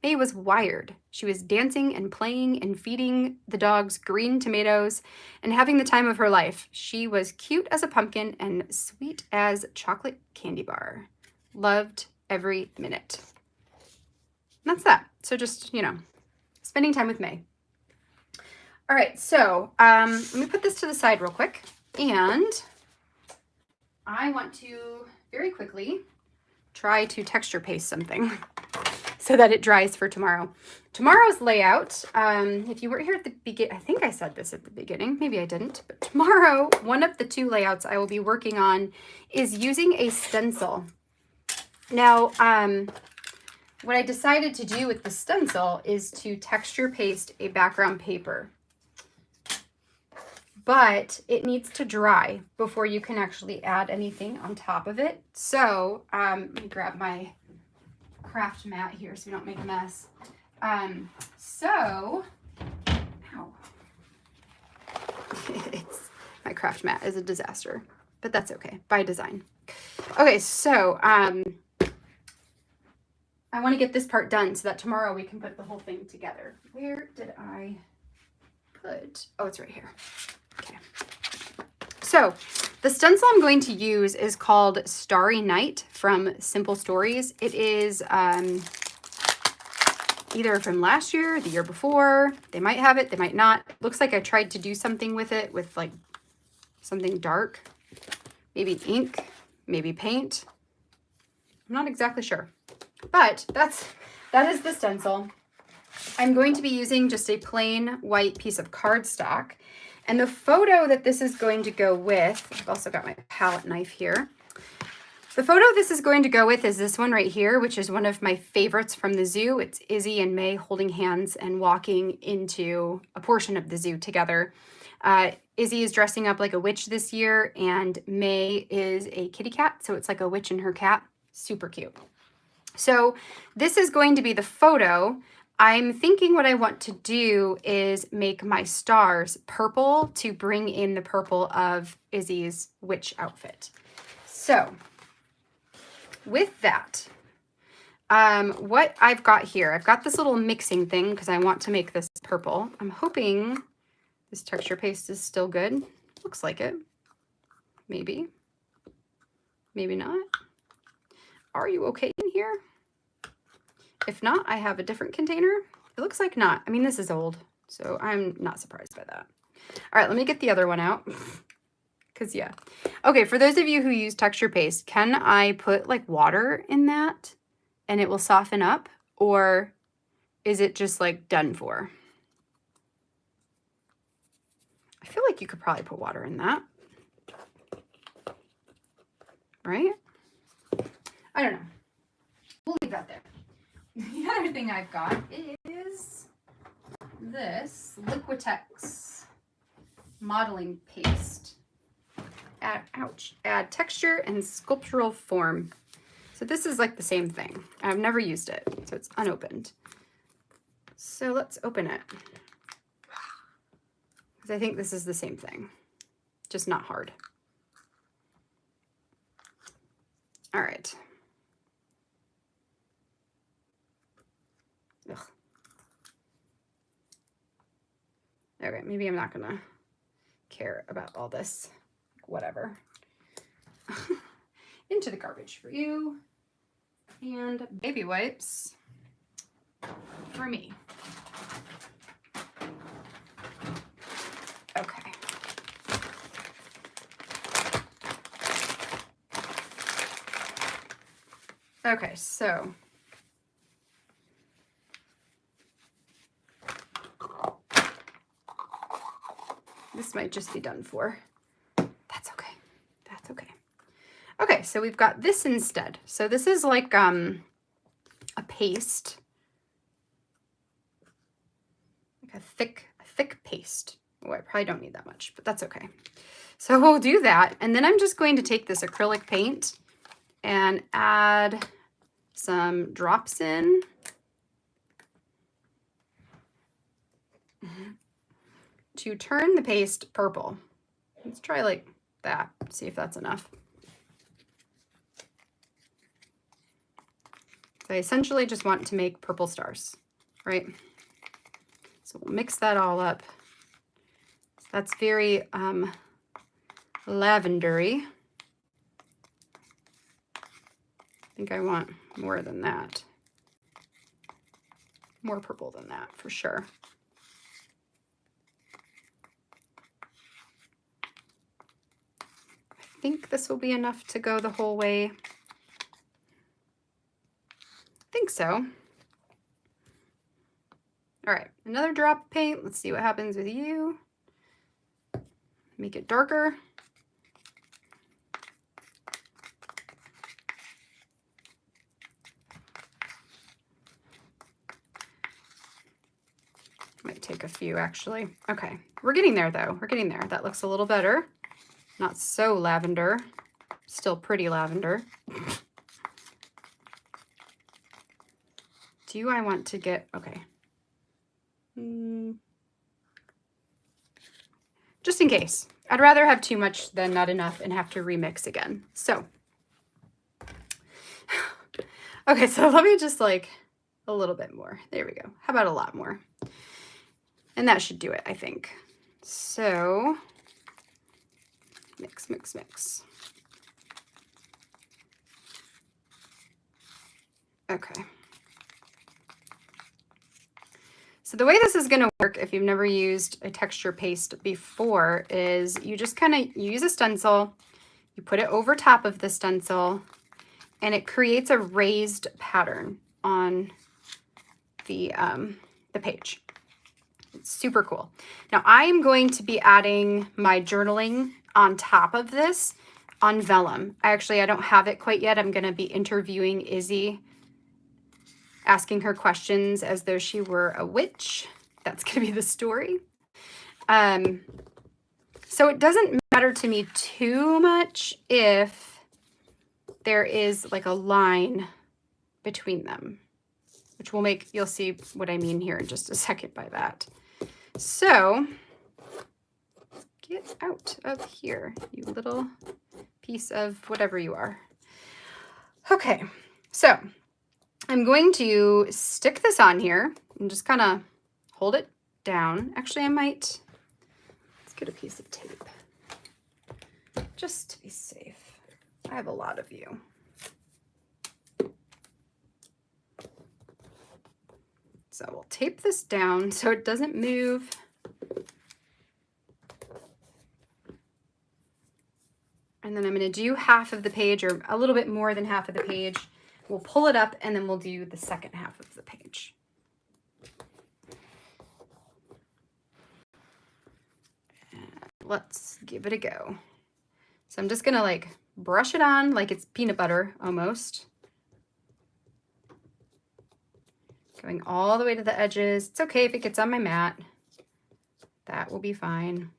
May was wired. She was dancing and playing and feeding the dogs green tomatoes and having the time of her life. She was cute as a pumpkin and sweet as chocolate candy bar. Loved every minute. And that's that. So just, you know, spending time with May. All right, so let me put this to the side real quick. And I want to very quickly try to texture paste something so that it dries for tomorrow. Tomorrow's layout, if you weren't here at the beginning, I think I said this at the beginning, maybe I didn't, but tomorrow, one of the 2 layouts I will be working on is using a stencil. Now, what I decided to do with the stencil is to texture paste a background paper, but it needs to dry before you can actually add anything on top of it. So let me grab my craft mat here so we don't make a mess. Ow. My craft mat is a disaster, but that's okay, by design. Okay, so I want to get this part done so that tomorrow we can put the whole thing together. Where did I put? Oh, it's right here. Okay. So the stencil I'm going to use is called Starry Night from Simple Stories. It is either from last year, the year before. They might have it, they might not. Looks like I tried to do something with it with like something dark. Maybe ink, maybe paint. I'm not exactly sure. But that is the stencil. I'm going to be using just a plain white piece of cardstock. And the photo that this is going to go with, I've also got my palette knife here. The photo this is going to go with is this one right here, which is one of my favorites from the zoo. It's Izzy and May holding hands and walking into a portion of the zoo together. Izzy is dressing up like a witch this year, and May is a kitty cat, so it's like a witch and her cat. Super cute. So this is going to be the photo. I'm thinking what I want to do is make my stars purple to bring in the purple of Izzy's witch outfit. So with that, what I've got here, I've got this little mixing thing because I want to make this purple. I'm hoping this texture paste is still good. Looks like it. Maybe. Maybe not. Are you okay in here? If not, I have a different container. It looks like not. I mean, this is old, so I'm not surprised by that. All right, let me get the other one out. Because, yeah. Okay, for those of you who use texture paste, can I put, like, water in that and it will soften up? Or is it just, like, done for? I feel like you could probably put water in that. Right? I don't know. We'll leave that there. The other thing I've got is this Liquitex modeling paste. Add texture and sculptural form. So this is like the same thing. I've never used it, so it's unopened. So let's open it. Because I think this is the same thing, just not hard. All right. Ugh. Okay, maybe I'm not gonna care about all this. Whatever. Into the garbage for you. And baby wipes for me. Okay. Okay, so this might just be done for. That's okay. That's okay. Okay, so we've got this instead. So this is like a paste. Like a thick paste. Oh, I probably don't need that much, but that's okay. So we'll do that. And then I'm just going to take this acrylic paint and add some drops in. To turn the paste purple. Let's try like that, see if that's enough. So I essentially just want to make purple stars, right? So we'll mix that all up. That's very lavendery. I think I want more than that. More purple than that for sure. I think this will be enough to go the whole way. I think so. All right, another drop of paint. Let's see what happens with you. Make it darker. Might take a few actually. Okay, we're getting there though. We're getting there. That looks a little better. Not so lavender. Still pretty lavender. Do I want to get, okay. Just in case. I'd rather have too much than not enough and have to remix again. So, okay, so let me just like a little bit more. There we go. How about a lot more? And that should do it, I think. So, mix, mix, mix. Okay. So the way this is going to work, if you've never used a texture paste before, is you just kind of use a stencil, you put it over top of the stencil, and it creates a raised pattern on the page. It's super cool. Now I am going to be adding my journaling on top of this on vellum. I don't have it quite yet. I'm going to be interviewing Izzy, asking her questions as though she were a witch. That's going to be the story. So it doesn't matter to me too much if there is like a line between them, which will make, you'll see what I mean here in just a second by that. So get out of here, you little piece of whatever you are. Okay, so I'm going to stick this on here and just kind of hold it down. Actually, I might, let's get a piece of tape just to be safe. I have a lot of you. So we'll tape this down so it doesn't move. And then I'm going to do half of the page, or a little bit more than half of the page. We'll pull it up and then we'll do the second half of the page. And let's give it a go. So I'm just going to like brush it on like it's peanut butter almost. Going all the way to the edges. It's okay if it gets on my mat. That will be fine.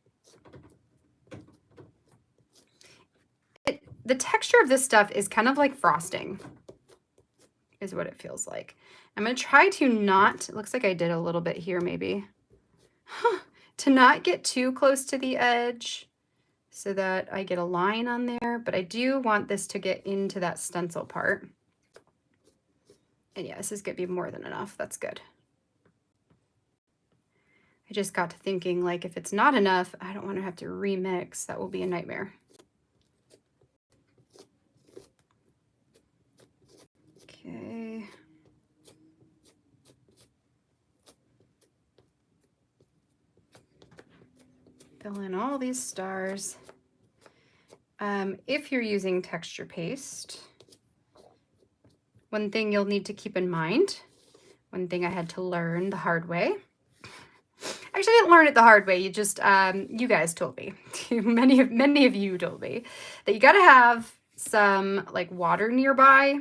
The texture of this stuff is kind of like frosting, is what it feels like. I'm going to try to not, it looks like I did a little bit here maybe, to not get too close to the edge so that I get a line on there, but I do want this to get into that stencil part. And yeah, this is going to be more than enough. That's good. I just got to thinking, like, if it's not enough, I don't want to have to remix. That will be a nightmare. Okay. Fill in all these stars. If you're using texture paste, one thing you'll need to keep in mind, one thing I had to learn the hard way. Actually, I didn't learn it the hard way. You just, you guys told me, many of you told me that you got to have some like water nearby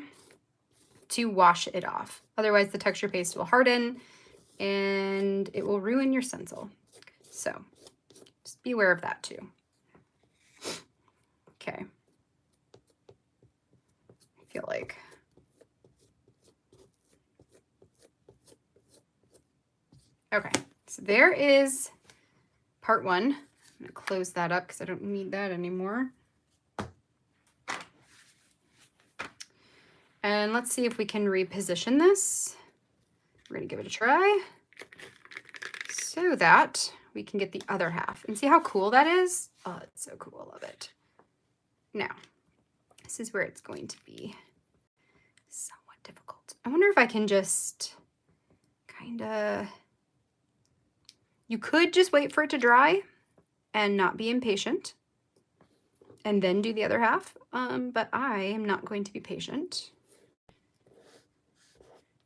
to wash it off. Otherwise the texture paste will harden and it will ruin your stencil. So just be aware of that too. Okay. I feel like okay, so there is part one. I'm going to close that up because I don't need that anymore. And let's see if we can reposition this. We're going to give it a try so that we can get the other half. And see how cool that is? Oh, it's so cool. I love it. Now, this is where it's going to be somewhat difficult. I wonder if I can just kind of... You could just wait for it to dry and not be impatient and then do the other half. But I am not going to be patient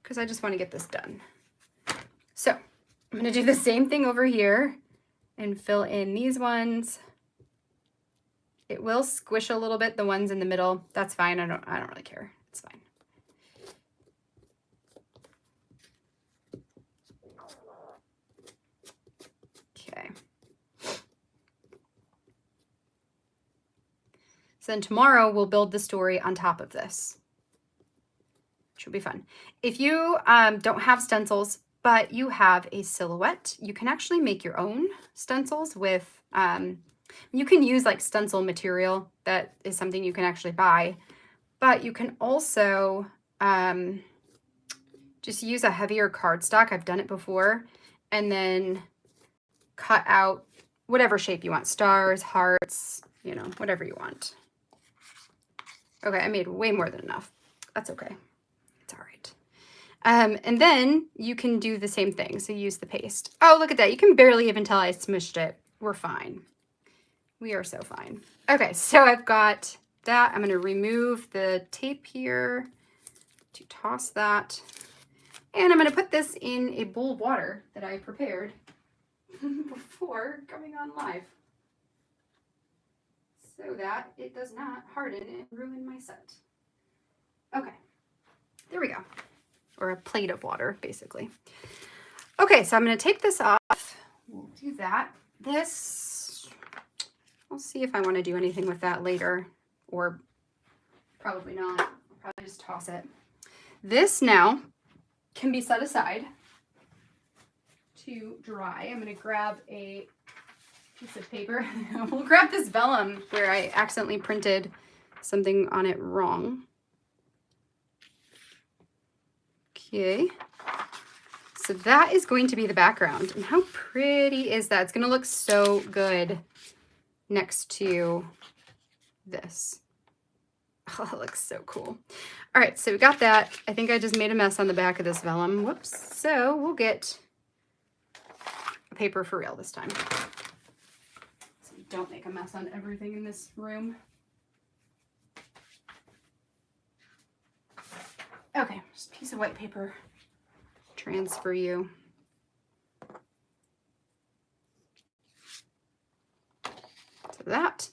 because I just want to get this done. So I'm going to do the same thing over here and fill in these ones. It will squish a little bit, the ones in the middle. That's fine. I don't really care. It's fine. Okay. So then tomorrow we'll build the story on top of this. Should be fun. If you don't have stencils, but you have a silhouette, you can actually make your own stencils with, you can use like stencil material. That is something you can actually buy, but you can also just use a heavier cardstock. I've done it before, and then cut out whatever shape you want, stars, hearts, you know, whatever you want. Okay, I made way more than enough. That's okay. It's all right. And then you can do the same thing. So use the paste. Oh, look at that. You can barely even tell I smushed it. We're fine. We are so fine. Okay, so I've got that. I'm going to remove the tape here to toss that. And I'm going to put this in a bowl of water that I prepared before going on live, so that it does not harden and ruin my set. Okay, there we go. Or a plate of water, basically. Okay, so I'm going to take this off. We'll do that. This, I'll see if I want to do anything with that later, or probably not. I'll probably just toss it. This now can be set aside to dry. I'm going to grab a piece of paper. We'll grab this vellum where I accidentally printed something on it wrong. Okay, so that is going to be the background. And how pretty is that? It's going to look so good next to this. Oh, it looks so cool. All right, so we got that. I think I just made a mess on the back of this vellum. Whoops. So we'll get a paper for real this time, so we don't make a mess on everything in this room. Okay, just a piece of white paper. Transfer you. To that.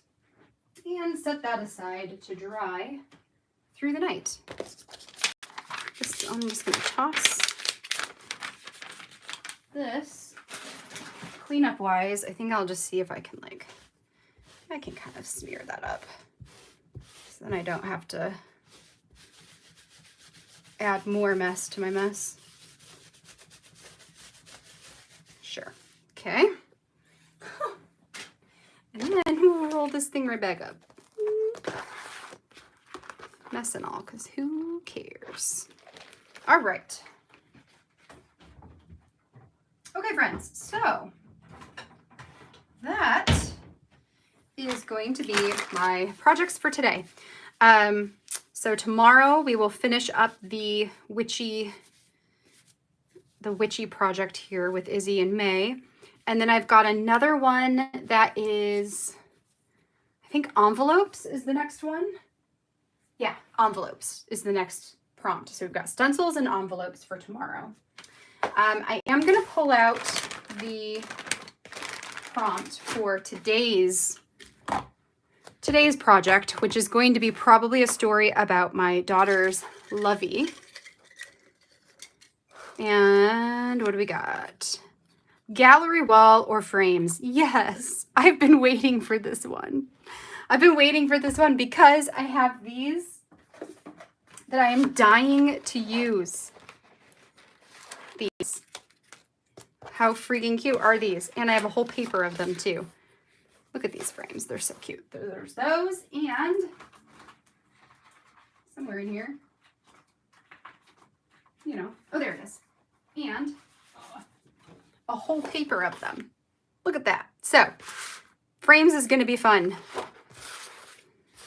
And set that aside to dry through the night. I'm just going to toss this. Cleanup wise, I think I'll just see if I can I can kind of smear that up. So then I don't have to add more mess to my mess. Sure. Okay. And then we'll roll this thing right back up. Mess and all, because who cares? All right. Okay, friends. So that is going to be my projects for today. So tomorrow we will finish up the witchy project here with Izzy and May. And then I've got another one that is, I think envelopes is the next one. Yeah, envelopes is the next prompt. So we've got stencils and envelopes for tomorrow. I am going to pull out the prompt for today's project, which is going to be probably a story about my daughter's Lovey. And what do we got? Gallery wall or frames? Yes, I've been waiting for this one. I've been waiting for this one because I have these that I am dying to use. These. How freaking cute are these? And I have a whole paper of them too. Look at these frames. They're so cute. There's those, and somewhere in here, you know, oh, there it is. And a whole paper of them. Look at that. So frames is going to be fun.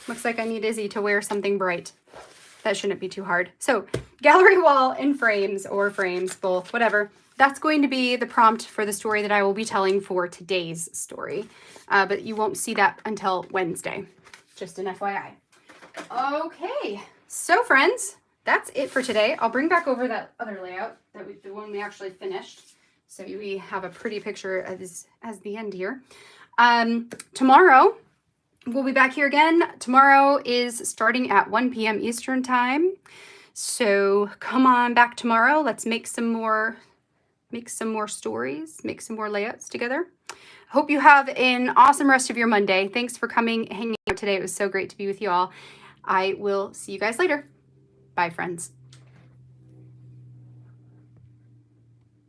Looks like I need Izzy to wear something bright. That shouldn't be too hard. So gallery wall and frames, or frames, both, whatever. That's going to be the prompt for the story that I will be telling for today's story. But you won't see that until Wednesday. Just an FYI. Okay. So friends, that's it for today. I'll bring back over that other layout, the one we actually finished. So we have a pretty picture as the end here. Tomorrow, we'll be back here again. Tomorrow is starting at 1 p.m. Eastern time. So come on back tomorrow. Let's make some more stories, make some more layouts together. Hope you have an awesome rest of your Monday. Thanks for hanging out today. It was so great to be with you all. I will see you guys later. Bye, friends.